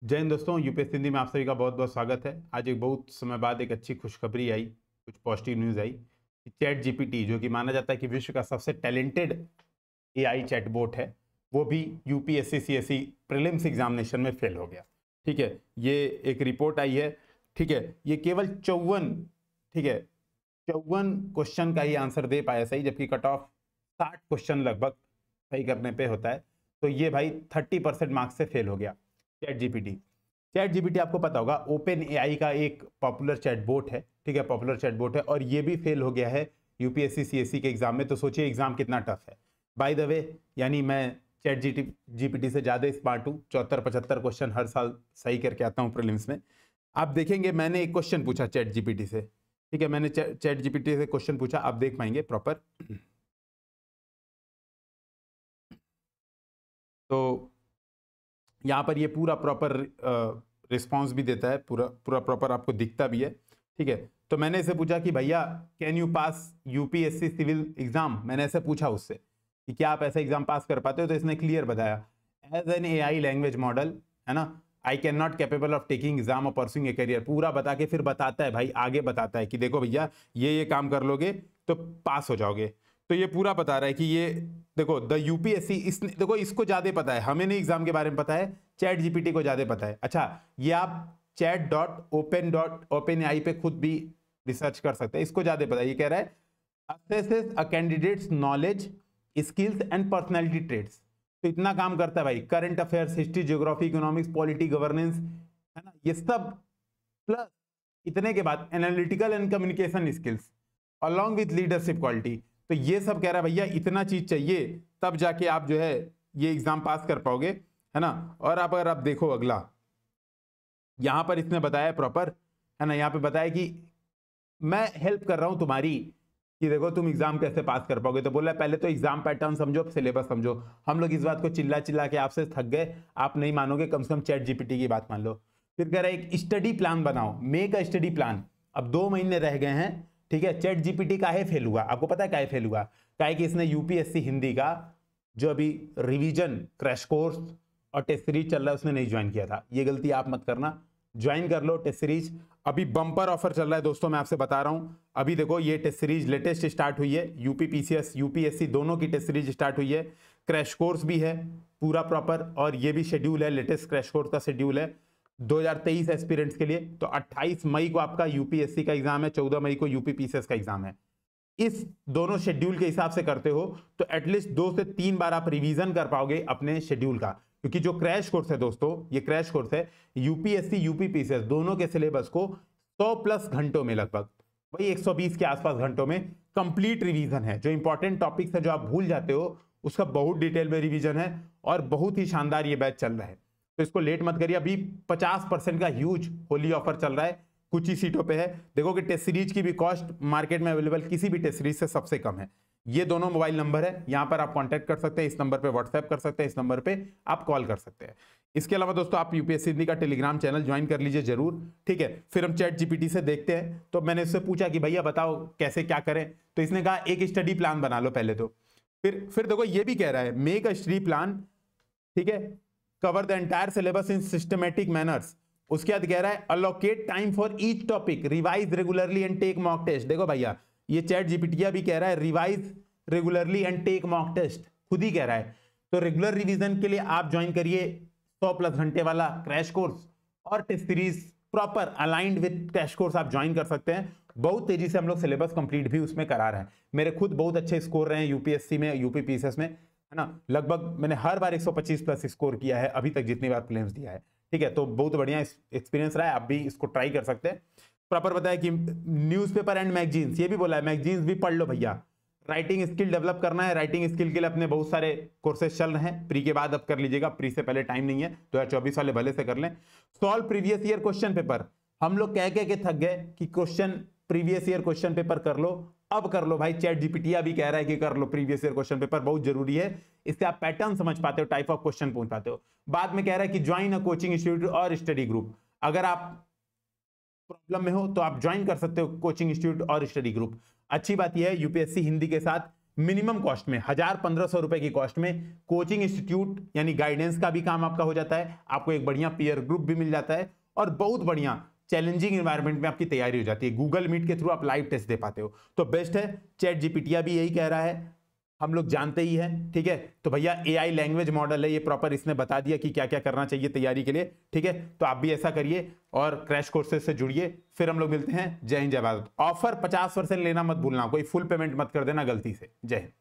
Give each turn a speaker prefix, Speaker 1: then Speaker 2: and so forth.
Speaker 1: जय हिंद दोस्तों, यूपीएससी हिंदी में आप सभी का बहुत बहुत स्वागत है। आज एक बहुत समय बाद एक अच्छी खुशखबरी आई, कुछ पॉजिटिव न्यूज़ आई कि चैट जीपीटी, जो कि माना जाता है कि विश्व का सबसे टैलेंटेड एआई चैटबॉट है, वो भी यूपीएससी सीएसई प्रीलिम्स एग्जामिनेशन में फेल हो गया। ठीक है, ये एक रिपोर्ट आई है। ठीक है, ये केवल 54 क्वेश्चन का ही आंसर दे पाया सही, जबकि कट ऑफ 60 क्वेश्चन लगभग सही करने पे होता है। तो ये भाई 30% मार्क्स से फेल हो गया चैट जीपीटी आपको पता होगा ओपन एआई का एक पॉपुलर चैटबॉट है। ठीक है, पॉपुलर चैटबॉट है और ये भी फेल हो गया है यूपीएससी सीएसई के एग्जाम में। तो सोचिए एग्जाम कितना टफ है। बाय द वे, यानी मैं चैट जीपीटी से ज़्यादा स्मार्ट हूँ। 74-75 क्वेश्चन हर साल सही करके आता हूँ प्रीलिम्स में। आप देखेंगे मैंने एक क्वेश्चन पूछा चैट जीपीटी से। ठीक है, मैंने चैट जीपीटी से क्वेश्चन पूछा, आप देख पाएंगे प्रॉपर। तो यहाँ पर ये पूरा प्रॉपर रिस्पॉन्स भी देता है, पूरा प्रॉपर आपको दिखता भी है। ठीक है, तो मैंने इसे पूछा कि भैया can you pass UPSC civil exam. मैंने ऐसे पूछा उससे कि क्या आप ऐसा एग्जाम पास कर पाते हो। तो इसने क्लियर बताया, as an AI language model, है ना, I can not capable of taking exam और परसुइंग ए करियर। पूरा बता के फिर बताता है भाई, आगे बताता है कि देखो भैया ये काम कर लोगे तो पास हो जाओगे। तो ये पूरा बता रहा है कि ये देखो द यूपीएससी, इसने देखो इसको ज्यादा पता है, हमें नहीं एग्जाम के बारे में पता है, चैट जीपीटी को ज्यादा पता है। अच्छा, ये आप chat.open.ai पे खुद भी रिसर्च कर सकते हैं, इसको ज्यादा पता है। ये कह रहा है assesses a candidate's knowledge, skills and personality traits। तो इतना काम करता है भाई, current affairs, history, geography, economics, polity, governance, है ना, ये सब प्लस इतने के बाद analytical and communication skills along with leadership quality. तो ये सब कह रहा है भैया इतना चीज चाहिए तब जाके आप जो है ये एग्जाम पास कर पाओगे, है ना। और आप अगर आप देखो अगला, यहां पर इसने बताया प्रॉपर, है ना, यहाँ पे बताया कि मैं हेल्प कर रहा हूं तुम्हारी कि देखो तुम एग्जाम कैसे पास कर पाओगे। तो बोला पहले तो एग्जाम पैटर्न समझो, सिलेबस समझो। हम लोग इस बात को चिल्ला चिल्ला के आपसे थक गए, आप नहीं मानोगे, कम से कम चैट जीपीटी की बात मान लो। फिर कह रहा है एक स्टडी प्लान बनाओ, मेक अ स्टडी प्लान। अब 2 महीने रह गए हैं। ठीक है, चैट जीपीटी काहे फेल हुआ, आपको पता है काहे फेल हुआ? काहे कि इसने यूपीएससी हिंदी का जो अभी रिवीजन क्रैश कोर्स और टेस्ट सीरीज चल रहा है उसने नहीं ज्वाइन किया था। ये गलती आप मत करना, ज्वाइन कर लो टेस्ट सीरीज। अभी बम्पर ऑफर चल रहा है दोस्तों, मैं आपसे बता रहा हूं। अभी देखो ये टेस्ट सीरीज लेटेस्ट स्टार्ट हुई है, यूपी पीसीएस यूपीएससी दोनों की टेस्ट सीरीज स्टार्ट हुई है। क्रैश कोर्स भी है पूरा प्रॉपर, और ये भी शेड्यूल है, लेटेस्ट क्रैश कोर्स का शेड्यूल है 2023 एस्पिरेंट्स के लिए। तो 28 मई को आपका यूपीएससी का एग्जाम है, 14 मई को यूपी पीसीएस का एग्जाम है। इस दोनों शेड्यूल के हिसाब से करते हो तो एटलीस्ट 2 से 3 बार आप रिवीजन कर पाओगे अपने शेड्यूल का, क्योंकि जो क्रैश कोर्स है दोस्तों, ये क्रैश कोर्स है यूपीएससी यूपी पीसीएस दोनों के सिलेबस को 100+ घंटों में, लगभग वही 120 के आसपास घंटों में कंप्लीट रिवीजन है। जो इंपॉर्टेंट टॉपिक्स है जो आप भूल जाते हो उसका बहुत डिटेल में रिवीजन है, और बहुत ही शानदार ये बैच चल रहा है। तो इसको लेट मत करिए। अभी 50% का ह्यूज होली ऑफर चल रहा है, कुछ ही सीटों पे है। देखो कि टेस्ट सीरीज की भी कॉस्ट मार्केट में अवेलेबल किसी भी टेस्ट सीरीज से सबसे कम है। ये दोनों मोबाइल नंबर है, यहां पर आप कांटेक्ट कर सकते हैं, इस नंबर पे व्हाट्सएप कर सकते हैं, इस नंबर पे आप कॉल कर सकते हैं। इसके अलावा दोस्तों आप यूपीएससी हिंदी का टेलीग्राम चैनल ज्वाइन कर लीजिए जरूर। ठीक है, फिर हम चैट जीपीटी से देखते हैं। तो मैंने उससे पूछा कि भैया बताओ कैसे क्या करें, तो इसने कहा एक स्टडी प्लान बना लो पहले तो। फिर देखो ये भी कह रहा है मेक अ स्टडी प्लान। ठीक है, cover the entire syllabus in systematic manners. उसके बाद कह रहा है allocate time for each topic, revise regularly and take mock test. देखो भैया ये चैट जीपीटी भी कह रहा है revise regularly and take mock test, खुद ही कह रहा है। तो रेगुलर रिवीजन के लिए आप ज्वाइन करिए 100+ घंटे वाला क्रैश कोर्स, और test series proper aligned with crash course आप ज्वाइन कर सकते हैं। बहुत तेजी से हम लोग सिलेबस कंप्लीट भी उसमें करा रहे हैं। मेरे खुद बहुत अच्छे स्कोर रहे हैं यूपीएससी में, यूपी पीसीएस में, है ना। लगभग मैंने हर बार 125+ स्कोर किया है अभी तक जितनी बार प्रीलिम्स दिया है। ठीक है, तो बहुत बढ़िया एक्सपीरियंस रहा है, आप भी इसको ट्राई कर सकते हैं। प्रॉपर बताया कि न्यूज़पेपर एंड मैगजीन्स, ये भी बोला है मैगजीन्स भी पढ़ लो भैया। राइटिंग स्किल डेवलप करना है, राइटिंग स्किल के लिए अपने बहुत सारे कोर्सेज चल रहे हैं, प्री के बाद अब कर लीजिएगा, प्री से पहले टाइम नहीं है, 2024 वाले भले से कर लें। Solve previous year question paper, हम लोग कह के थक गए कि question previous year question paper कर लो, अब कर लो भाई। चैट जीपीटी भी कह रहा है कि कर लो प्रीवियस ईयर क्वेश्चन पेपर, बहुत जरूरी है, इससे आप पैटर्न समझ पाते हो, टाइप ऑफ क्वेश्चन पूछ पाते हो। बाद में कह रहा है कि ज्वाइन अ कोचिंग इंस्टीट्यूट और स्टडी ग्रुप, अगर आप प्रॉब्लम में हो तो आप ज्वाइन कर सकते हो कोचिंग इंस्टीट्यूट और स्टडी ग्रुप। अच्छी बात यह है यूपीएससी हिंदी के साथ मिनिमम कॉस्ट में 1000-1500 रुपए की कॉस्ट में कोचिंग इंस्टीट्यूट यानी गाइडेंस का भी काम आपका हो जाता है, आपको एक बढ़िया पीयर ग्रुप भी मिल जाता है और बहुत बढ़िया चैलेंजिंग एनवायरनमेंट में आपकी तैयारी हो जाती है। गूगल मीट के थ्रू आप लाइव टेस्ट दे पाते हो, तो बेस्ट है। चैट जीपीटी भी यही कह रहा है, हम लोग जानते ही हैं, ठीक है। तो भैया एआई लैंग्वेज मॉडल है, ये प्रॉपर इसने बता दिया कि क्या क्या करना चाहिए तैयारी के लिए, ठीक है। तो आप भी ऐसा करिए और क्रैश कोर्सेज से जुड़िए। फिर हम लोग मिलते हैं। जय हिंद जय भारत। ऑफर 50% लेना मत भूलना, कोई फुल पेमेंट मत कर देना गलती से। जय हिंद।